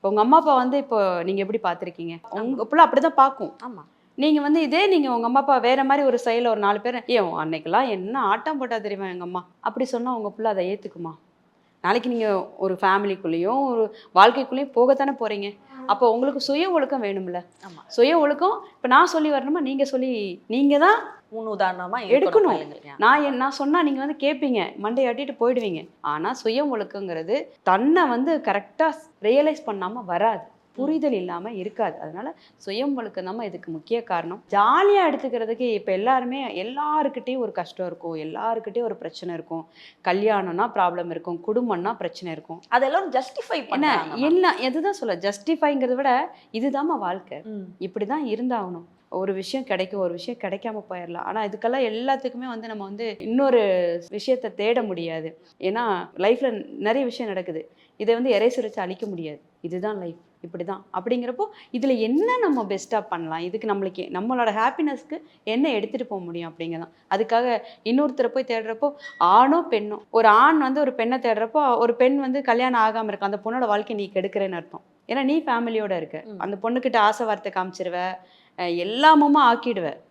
இப்போ உங்கள் அம்மா அப்பா வந்து இப்போ நீங்கள் எப்படி பார்த்துருக்கீங்க? உங்கள் பிள்ளை அப்படி தான் பார்க்கும். ஆமா. நீங்கள் வந்து இதே நீங்கள் உங்கள் அம்மா அப்பா வேறு மாதிரி ஒரு செயலில் ஒரு 4 பேர் அன்னைக்கெல்லாம் என்ன ஆட்டம் போட்டா தெரியுமா எங்கள் அம்மா அப்படி சொன்னால் உங்கள் பிள்ளை அதை ஏற்றுக்குமா? நாளைக்கு நீங்கள் ஒரு ஃபேமிலிக்குள்ளேயும் ஒரு வாழ்க்கைக்குள்ளேயும் போகத்தானே போகிறீங்க. அப்போ உங்களுக்கு சுய ஒழுக்கம் வேணும்ல. ஆமா. சுய ஒழுக்கம் இப்போ நான் சொல்லி வரணுமா? நீங்கள் சொல்லி நீங்கள் தான் முன் உதாரணமா எடுக்கணும். இருக்கணும். நான் சொன்னா நீங்க வந்து கேட்பீங்க, மண்டையை ஆட்டிட்டு போயிடுவீங்க. ஆனா சுய ஒழுக்கங்கிறது தன்னை வந்து கரெக்டா ரியலைஸ் பண்ணாம வராது. புரிதல் இல்லாம இருக்காது. அதனால சுயம் ஒழுக்கம் தான் இதுக்கு முக்கிய காரணம். ஜாலியா எடுத்துக்கிறதுக்கு இப்ப எல்லாருக்கிட்டையும் ஒரு கஷ்டம் இருக்கும், எல்லாருக்கிட்டையும் ஒரு பிரச்சனை இருக்கும். கல்யாணம்னா ப்ராப்ளம் இருக்கும், குடும்பம்னா பிரச்சனை இருக்கும். அதெல்லாம் ஜஸ்டிஃபை பண்ணாங்க. எல்லாம் எதுதான் சொல்ல ஜஸ்டிஃபைங்கிறத விட இதுதாம்மா வாழ்க்கை, இப்படிதான் இருந்தாகணும். ஒரு விஷயம் கிடைக்கும், ஒரு விஷயம் கிடைக்காம போயிடலாம். ஆனால் இதுக்கெல்லாம் எல்லாத்துக்குமே வந்து நம்ம வந்து இன்னொரு விஷயத்தை தேட முடியாது. ஏன்னா லைஃப்பில் நிறைய விஷயம் நடக்குது. இதை வந்து எரேசர் வச்சு அழிக்க முடியாது. இதுதான் லைஃப், இப்படி தான். அப்படிங்கிறப்போ இதில் என்ன நம்ம பெஸ்ட்டாக பண்ணலாம், இதுக்கு நம்மளுக்கு நம்மளோட ஹாப்பினஸ்க்கு என்ன எடுத்துகிட்டு போக முடியும் அப்படிங்கிறதான். அதுக்காக இன்னொருத்தரை போய் தேடுறப்போ ஆணோ பெண்ணோ, ஒரு ஆண் வந்து ஒரு பெண்ணை தேடுறப்போ ஒரு பெண் வந்து கல்யாணம் ஆகாமல் இருக்கு, அந்த பொண்ணோட வாழ்க்கை நீ கெடுக்கிறேன்னு அர்த்தம். ஏன்னா நீ ஃபேமிலியோட இருக்க, அந்த பொண்ணுக்கிட்ட ஆசை வார்த்தை காமிச்சிருவ, எல்லாமும் ஆக்கிடுவேன்.